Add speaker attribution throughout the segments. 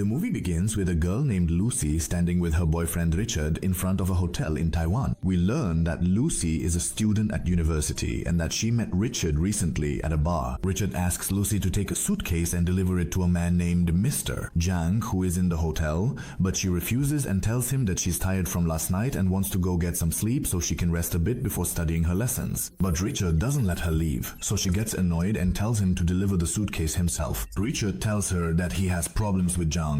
Speaker 1: The movie begins with a girl named Lucy standing with her boyfriend Richard in front of a hotel in Taiwan. We learn that Lucy is a student at university and that she met Richard recently at a bar. Richard asks Lucy to take a suitcase and deliver it to a man named Mr. Zhang, who is in the hotel, but she refuses and tells him that she's tired from last night and wants to go get some sleep so she can rest a bit before studying her lessons. But Richard doesn't let her leave, so she gets annoyed and tells him to deliver the suitcase himself. Richard tells her that he has problems with Zhang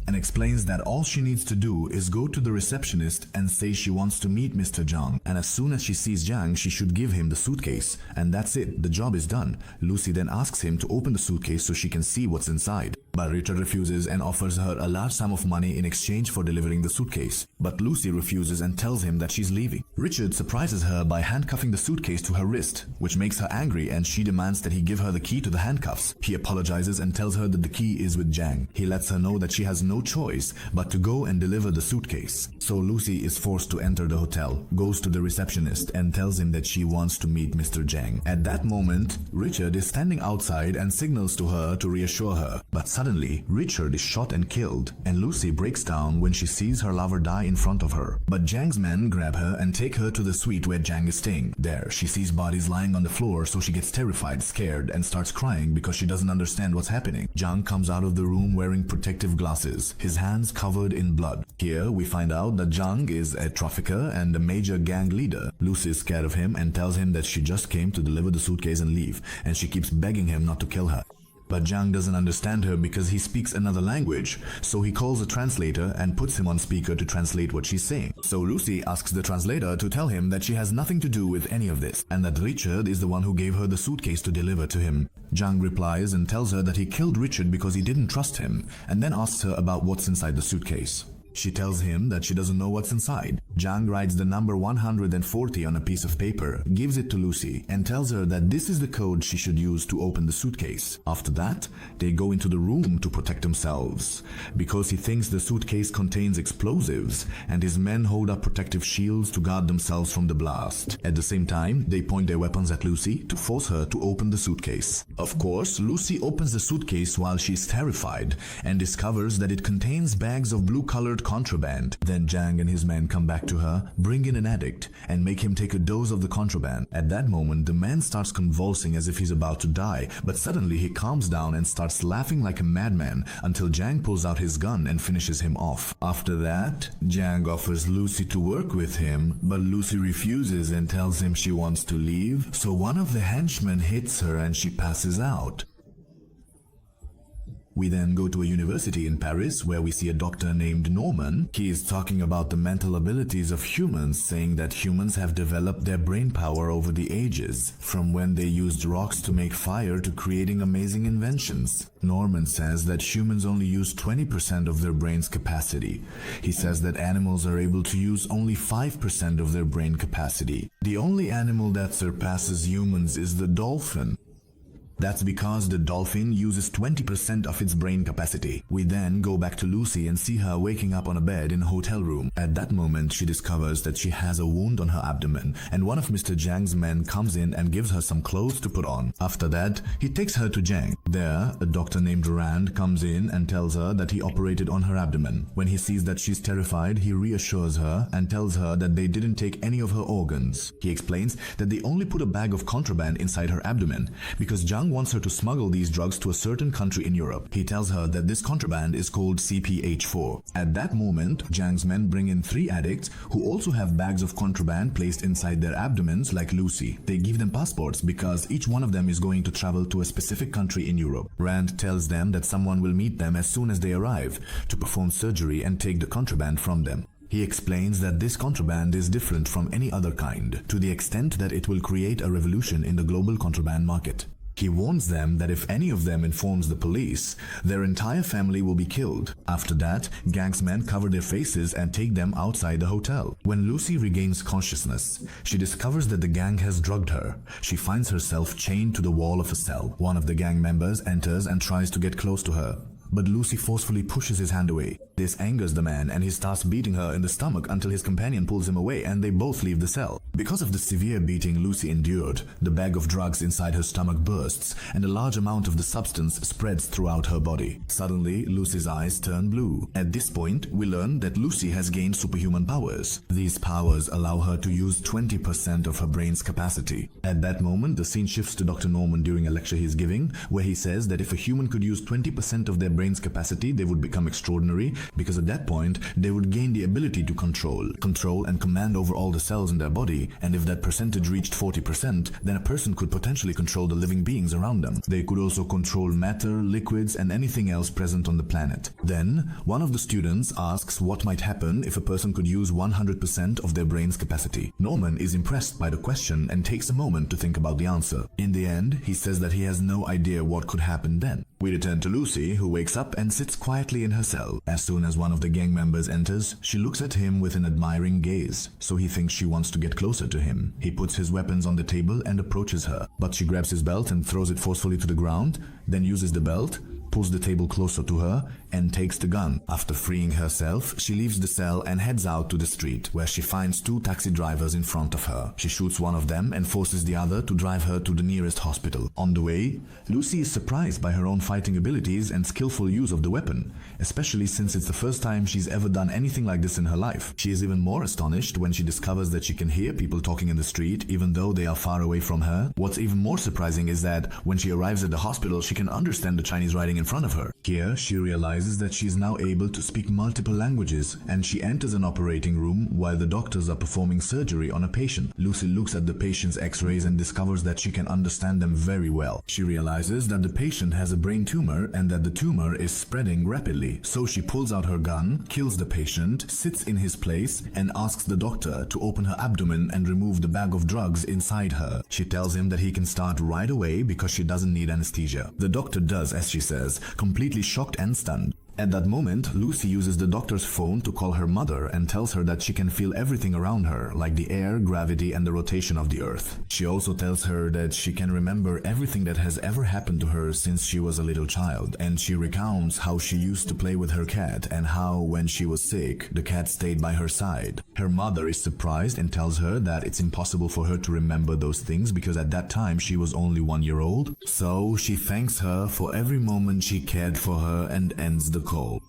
Speaker 1: and explains that all she needs to do is go to the receptionist and say she wants to meet Mr. Zhang, and as soon as she sees Zhang, she should give him the suitcase, and that's it, the job is done. Lucy then asks him to open the suitcase so she can see what's inside, but Richard refuses and offers her a large sum of money in exchange for delivering the suitcase. But Lucy refuses and tells him that she's leaving. Richard surprises her by handcuffing the suitcase to her wrist, which makes her angry, and she demands that he give her the key to the handcuffs. He apologizes and tells her that the key is with Zhang. He lets her know that she has no choice but to go and deliver the suitcase. So Lucy is forced to enter the hotel, goes to the receptionist and tells him that she wants to meet Mr. Zhang. At that moment, Richard is standing outside and signals to her to reassure her. But suddenly, Richard is shot and killed, and Lucy breaks down when she sees her lover die in front of her. But Zhang's men grab her and take her to the suite where Zhang is staying. There, she sees bodies lying on the floor, so she gets terrified, scared, and starts crying because she doesn't understand what's happening. Zhang comes out of the room wearing protective glasses, his hands covered in blood. Here, we find out that Zhang is a trafficker and a major gang leader. Lucy is scared of him and tells him that she just came to deliver the suitcase and leave, and she keeps begging him not to kill her. But Zhang doesn't understand her because he speaks another language, so he calls a translator and puts him on speaker to translate what she's saying. So Lucy asks the translator to tell him that she has nothing to do with any of this, and that Richard is the one who gave her the suitcase to deliver to him. Zhang replies and tells her that he killed Richard because he didn't trust him, and then asks her about what's inside the suitcase. She tells him that she doesn't know what's inside. Zhang writes the number 140 on a piece of paper, gives it to Lucy, and tells her that this is the code she should use to open the suitcase. After that, they go into the room to protect themselves, because he thinks the suitcase contains explosives, and his men hold up protective shields to guard themselves from the blast. At the same time, they point their weapons at Lucy to force her to open the suitcase. Of course, Lucy opens the suitcase while she's terrified, and discovers that it contains bags of blue-colored contraband. Then Zhang and his men come back to her, bring in an addict, and make him take a dose of the contraband. At that moment, the man starts convulsing as if he's about to die, but suddenly he calms down and starts laughing like a madman until Zhang pulls out his gun and finishes him off. After that, Zhang offers Lucy to work with him, but Lucy refuses and tells him she wants to leave, so one of the henchmen hits her and she passes out. We then go to a university in Paris where we see a doctor named Norman. He is talking about the mental abilities of humans, saying that humans have developed their brain power over the ages, from when they used rocks to make fire to creating amazing inventions. Norman says that humans only use 20% of their brain's capacity. He says that animals are able to use only 5% of their brain capacity. The only animal that surpasses humans is the dolphin. That's because the dolphin uses 20% of its brain capacity. We then go back to Lucy and see her waking up on a bed in a hotel room. At that moment, she discovers that she has a wound on her abdomen, and one of Mr. Zhang's men comes in and gives her some clothes to put on. After that, he takes her to Zhang. There, a doctor named Rand comes in and tells her that he operated on her abdomen. When he sees that she's terrified, he reassures her and tells her that they didn't take any of her organs. He explains that they only put a bag of contraband inside her abdomen because Zhang wants her to smuggle these drugs to a certain country in Europe. He tells her that this contraband is called CPH4. At that moment, Zhang's men bring in 3 addicts who also have bags of contraband placed inside their abdomens like Lucy. They give them passports because each one of them is going to travel to a specific country in Europe. Rand tells them that someone will meet them as soon as they arrive to perform surgery and take the contraband from them. He explains that this contraband is different from any other kind, to the extent that it will create a revolution in the global contraband market. He warns them that if any of them informs the police, their entire family will be killed. After that, Gang's men cover their faces and take them outside the hotel. When Lucy regains consciousness, she discovers that the gang has drugged her. She finds herself chained to the wall of a cell. One of the gang members enters and tries to get close to her, but Lucy forcefully pushes his hand away. This angers the man and he starts beating her in the stomach until his companion pulls him away and they both leave the cell. Because of the severe beating Lucy endured, the bag of drugs inside her stomach bursts and a large amount of the substance spreads throughout her body. Suddenly, Lucy's eyes turn blue. At this point, we learn that Lucy has gained superhuman powers. These powers allow her to use 20% of her brain's capacity. At that moment, the scene shifts to Dr. Norman during a lecture he's giving, where he says that if a human could use 20% of their brain's capacity, they would become extraordinary, because at that point, they would gain the ability to control and command over all the cells in their body, and if that percentage reached 40%, then a person could potentially control the living beings around them. They could also control matter, liquids, and anything else present on the planet. Then, one of the students asks what might happen if a person could use 100% of their brain's capacity. Norman is impressed by the question and takes a moment to think about the answer. In the end, he says that he has no idea what could happen then. We return to Lucy, who wakes up and sits quietly in her cell. As soon as one of the gang members enters, she looks at him with an admiring gaze, so he thinks she wants to get closer to him. He puts his weapons on the table and approaches her, but she grabs his belt and throws it forcefully to the ground, then uses the belt, pulls the table closer to her, and takes the gun. After freeing herself, she leaves the cell and heads out to the street, where she finds two taxi drivers in front of her. She shoots one of them and forces the other to drive her to the nearest hospital. On the way, Lucy is surprised by her own fighting abilities and skillful use of the weapon, especially since it's the first time she's ever done anything like this in her life. She is even more astonished when she discovers that she can hear people talking in the street even though they are far away from her. What's even more surprising is that when she arrives at the hospital, she can understand the Chinese writing in front of her. Here, she realizes that she is now able to speak multiple languages, and she enters an operating room while the doctors are performing surgery on a patient. Lucy looks at the patient's x-rays and discovers that she can understand them very well. She realizes that the patient has a brain tumor and that the tumor is spreading rapidly, so she pulls out her gun, kills the patient, sits in his place, and asks the doctor to open her abdomen and remove the bag of drugs inside her. She tells him that he can start right away because she doesn't need anesthesia. The doctor does as she says, completely shocked and stunned. At that moment, Lucy uses the doctor's phone to call her mother and tells her that she can feel everything around her, like the air, gravity, and the rotation of the earth. She also tells her that she can remember everything that has ever happened to her since she was a little child, and she recounts how she used to play with her cat and how, when she was sick, the cat stayed by her side. Her mother is surprised and tells her that it's impossible for her to remember those things because at that time she was only 1 year old. So she thanks her for every moment she cared for her and ends the call.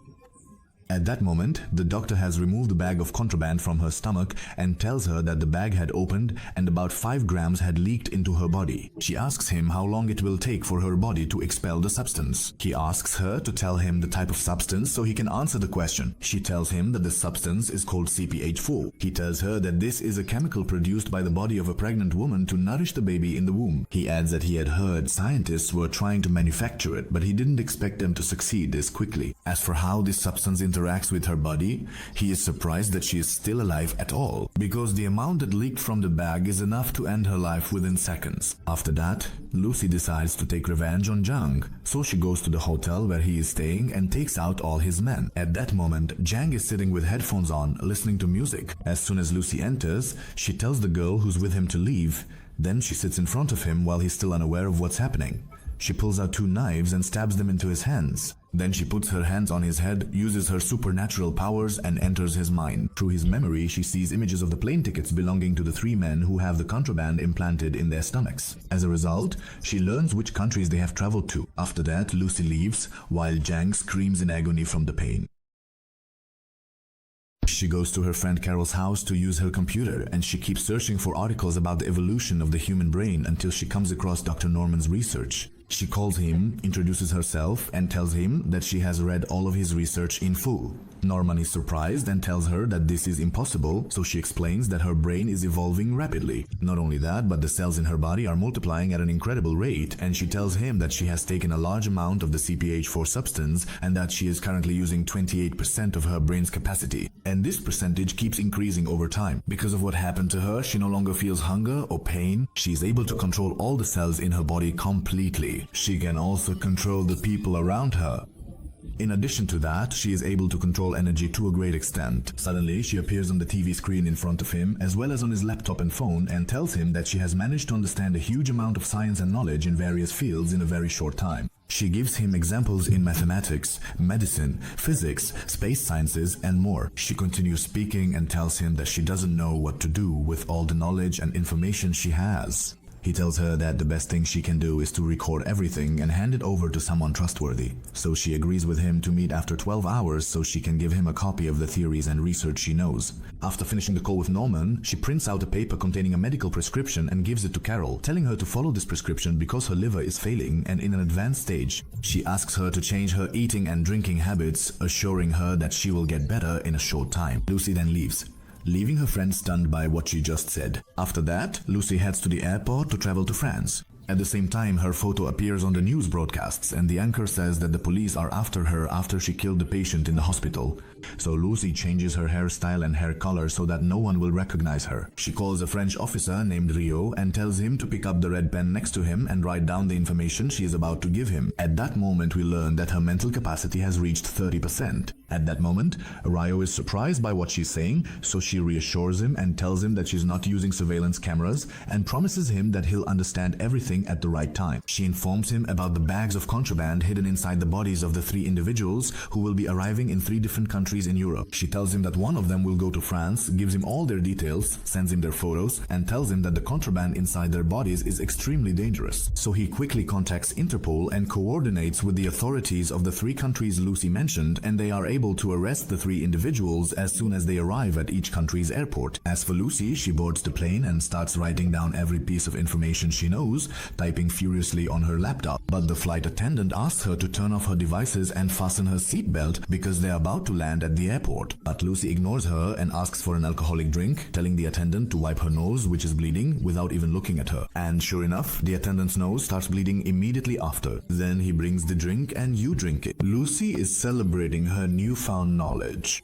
Speaker 1: At that moment, the doctor has removed the bag of contraband from her stomach and tells her that the bag had opened and about 5 grams had leaked into her body. She asks him how long it will take for her body to expel the substance. He asks her to tell him the type of substance so he can answer the question. She tells him that the substance is called CPH4. He tells her that this is a chemical produced by the body of a pregnant woman to nourish the baby in the womb. He adds that he had heard scientists were trying to manufacture it, but he didn't expect them to succeed this quickly. As for how this substance interacts with her body, he is surprised that she is still alive at all, because the amount that leaked from the bag is enough to end her life within seconds. After that, Lucy decides to take revenge on Zhang, so she goes to the hotel where he is staying and takes out all his men. At that moment, Zhang is sitting with headphones on, listening to music. As soon as Lucy enters, she tells the girl who's with him to leave. Then she sits in front of him while he's still unaware of what's happening. She pulls out 2 knives and stabs them into his hands. Then she puts her hands on his head, uses her supernatural powers, and enters his mind. Through his memory, she sees images of the plane tickets belonging to the 3 men who have the contraband implanted in their stomachs. As a result, she learns which countries they have traveled to. After that, Lucy leaves, while Zhang screams in agony from the pain. She goes to her friend Carol's house to use her computer, and she keeps searching for articles about the evolution of the human brain until she comes across Dr. Norman's research. She calls him, introduces herself, and tells him that she has read all of his research in full. Norman is surprised and tells her that this is impossible, so she explains that her brain is evolving rapidly. Not only that, but the cells in her body are multiplying at an incredible rate, and she tells him that she has taken a large amount of the CPH4 substance and that she is currently using 28% of her brain's capacity. And this percentage keeps increasing over time. Because of what happened to her, she no longer feels hunger or pain. She is able to control all the cells in her body completely. She can also control the people around her. In addition to that, she is able to control energy to a great extent. Suddenly, she appears on the TV screen in front of him, as well as on his laptop and phone, and tells him that she has managed to understand a huge amount of science and knowledge in various fields in a very short time. She gives him examples in mathematics, medicine, physics, space sciences, and more. She continues speaking and tells him that she doesn't know what to do with all the knowledge and information she has. He tells her that the best thing she can do is to record everything and hand it over to someone trustworthy. So she agrees with him to meet after 12 hours so she can give him a copy of the theories and research she knows. After finishing the call with Norman, she prints out a paper containing a medical prescription and gives it to Carol, telling her to follow this prescription because her liver is failing and in an advanced stage. She asks her to change her eating and drinking habits, assuring her that she will get better in a short time. Lucy then leaves, leaving her friend stunned by what she just said. After that, Lucy heads to the airport to travel to France. At the same time, her photo appears on the news broadcasts, and the anchor says that the police are after her after she killed the patient in the hospital. So Lucy changes her hairstyle and hair color so that no one will recognize her. She calls a French officer named Rio and tells him to pick up the red pen next to him and write down the information she is about to give him. At that moment, we learn that her mental capacity has reached 30%. At that moment, Rio is surprised by what she's saying, so she reassures him and tells him that she's not using surveillance cameras and promises him that he'll understand everything at the right time. She informs him about the bags of contraband hidden inside the bodies of the 3 individuals who will be arriving in 3 different countries in Europe. She tells him that one of them will go to France, gives him all their details, sends him their photos, and tells him that the contraband inside their bodies is extremely dangerous. So he quickly contacts Interpol and coordinates with the authorities of the 3 countries Lucy mentioned, and they are able to arrest the 3 individuals as soon as they arrive at each country's airport. As for Lucy, she boards the plane and starts writing down every piece of information she knows, typing furiously on her laptop. But the flight attendant asks her to turn off her devices and fasten her seatbelt because they are about to land at the airport. But Lucy ignores her and asks for an alcoholic drink, telling the attendant to wipe her nose, which is bleeding, without even looking at her. And sure enough, the attendant's nose starts bleeding immediately after. Then he brings the drink and you drink it. Lucy is celebrating her newfound knowledge.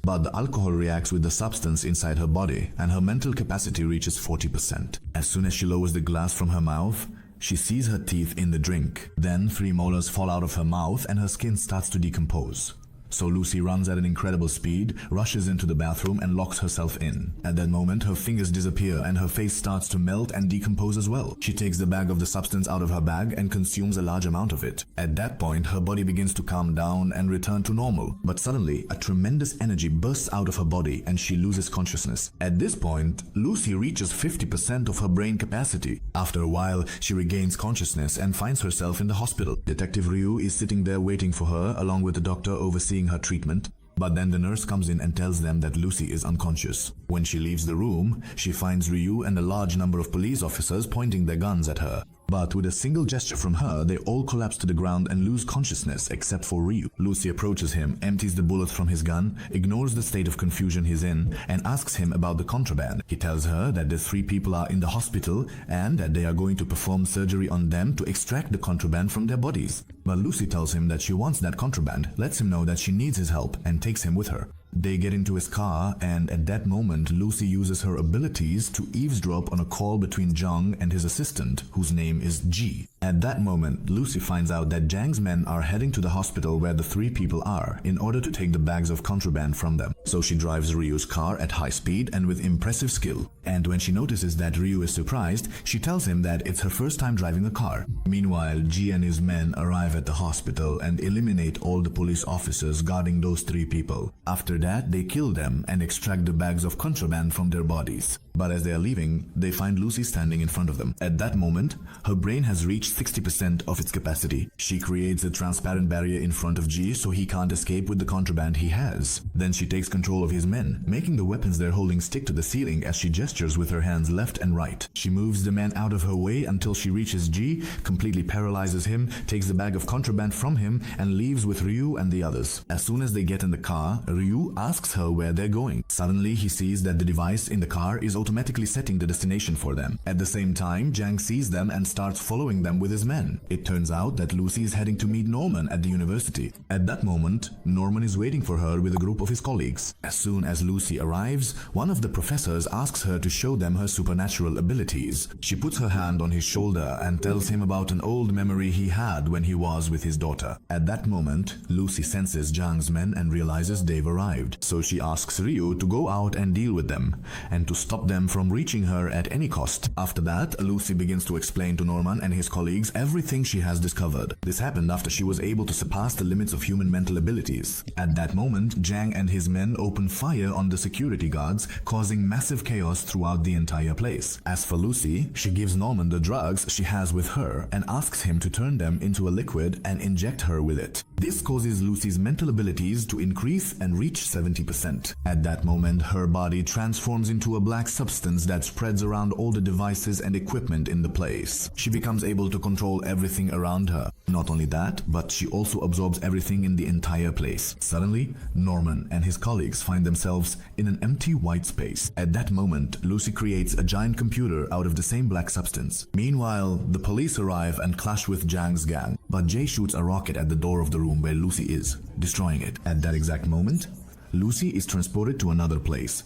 Speaker 1: But the alcohol reacts with the substance inside her body, and her mental capacity reaches 40%. As soon as she lowers the glass from her mouth, she sees her teeth in the drink. Then 3 molars fall out of her mouth and her skin starts to decompose. So Lucy runs at an incredible speed, rushes into the bathroom and locks herself in. At that moment, her fingers disappear and her face starts to melt and decompose as well. She takes the bag of the substance out of her bag and consumes a large amount of it. At that point, her body begins to calm down and return to normal. But suddenly, a tremendous energy bursts out of her body and she loses consciousness. At this point, Lucy reaches 50% of her brain capacity. After a while, she regains consciousness and finds herself in the hospital. Detective Ryu is sitting there waiting for her, along with the doctor overseeing her treatment. But then the nurse comes in and tells them that Lucy is unconscious. When she leaves the room, she finds Ryu and a large number of police officers pointing their guns at her. But with a single gesture from her, they all collapse to the ground and lose consciousness except for Ryu. Lucy approaches him, empties the bullet from his gun, ignores the state of confusion he's in, and asks him about the contraband. He tells her that the 3 people are in the hospital and that they are going to perform surgery on them to extract the contraband from their bodies. But Lucy tells him that she wants that contraband, lets him know that she needs his help, and takes him with her. They get into his car, and at that moment, Lucy uses her abilities to eavesdrop on a call between Zhang and his assistant, whose name is Ji. At that moment, Lucy finds out that Zhang's men are heading to the hospital where the 3 people are in order to take the bags of contraband from them. So she drives Ryu's car at high speed and with impressive skill. And when she notices that Ryu is surprised, she tells him that it's her first time driving a car. Meanwhile, Ji and his men arrive at the hospital and eliminate all the police officers guarding those 3 people. After that, they kill them and extract the bags of contraband from their bodies. But as they are leaving, they find Lucy standing in front of them. At that moment, her brain has reached 60% of its capacity. She creates a transparent barrier in front of Ji so he can't escape with the contraband he has. Then she takes control of his men, making the weapons they're holding stick to the ceiling as she gestures with her hands left and right. She moves the men out of her way until she reaches Ji, completely paralyzes him, takes the bag of contraband from him, and leaves with Ryu and the others. As soon as they get in the car, Ryu asks her where they're going. Suddenly, he sees that the device in the car is automatically setting the destination for them. At the same time, Zhang sees them and starts following them with his men. It turns out that Lucy is heading to meet Norman at the university. At that moment, Norman is waiting for her with a group of his colleagues. As soon as Lucy arrives, one of the professors asks her to show them her supernatural abilities. She puts her hand on his shoulder and tells him about an old memory he had when he was with his daughter. At that moment, Lucy senses Zhang's men and realizes they've arrived. So she asks Ryu to go out and deal with them, and to stop them from reaching her at any cost. After that, Lucy begins to explain to Norman and his colleagues everything she has discovered. This happened after she was able to surpass the limits of human mental abilities. At that moment, Zhang and his men open fire on the security guards, causing massive chaos throughout the entire place. As for Lucy, she gives Norman the drugs she has with her and asks him to turn them into a liquid and inject her with it. This causes Lucy's mental abilities to increase and reach 70%. At that moment, her body transforms into a black substance that spreads around all the devices and equipment in the place. She becomes able to control everything around her. Not only that, but she also absorbs everything in the entire place. Suddenly, Norman and his colleagues find themselves in an empty white space. At that moment, Lucy creates a giant computer out of the same black substance. Meanwhile, the police arrive and clash with Zhang's gang, but Jay shoots a rocket at the door of the room where Lucy is, destroying it. At that exact moment, Lucy is transported to another place.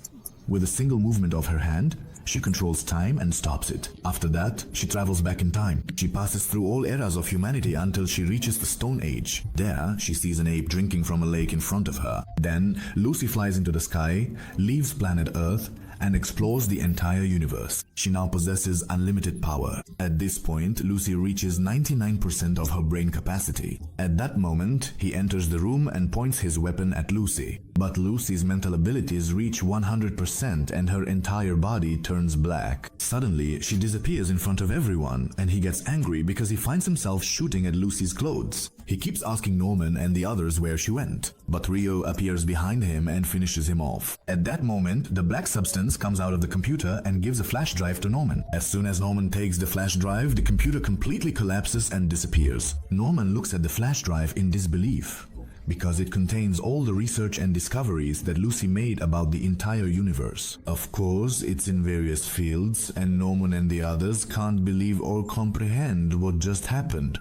Speaker 1: With a single movement of her hand, she controls time and stops it. After that, she travels back in time. She passes through all eras of humanity until she reaches the Stone Age. There, she sees an ape drinking from a lake in front of her. Then, Lucy flies into the sky, leaves planet Earth, and explores the entire universe. She now possesses unlimited power. At this point, Lucy reaches 99% of her brain capacity. At that moment, he enters the room and points his weapon at Lucy. But Lucy's mental abilities reach 100% and her entire body turns black. Suddenly, she disappears in front of everyone, and he gets angry because he finds himself shooting at Lucy's clothes. He keeps asking Norman and the others where she went, but Rio appears behind him and finishes him off. At that moment, the black substance comes out of the computer and gives a flash drive to Norman. As soon as Norman takes the flash drive, the computer completely collapses and disappears. Norman looks at the flash drive in disbelief, because it contains all the research and discoveries that Lucy made about the entire universe. Of course, it's in various fields, and Norman and the others can't believe or comprehend what just happened.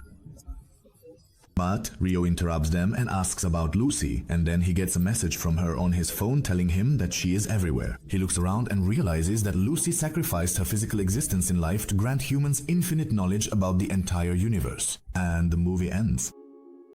Speaker 1: But Rio interrupts them and asks about Lucy, and then he gets a message from her on his phone telling him that she is everywhere. He looks around and realizes that Lucy sacrificed her physical existence in life to grant humans infinite knowledge about the entire universe. And the movie ends.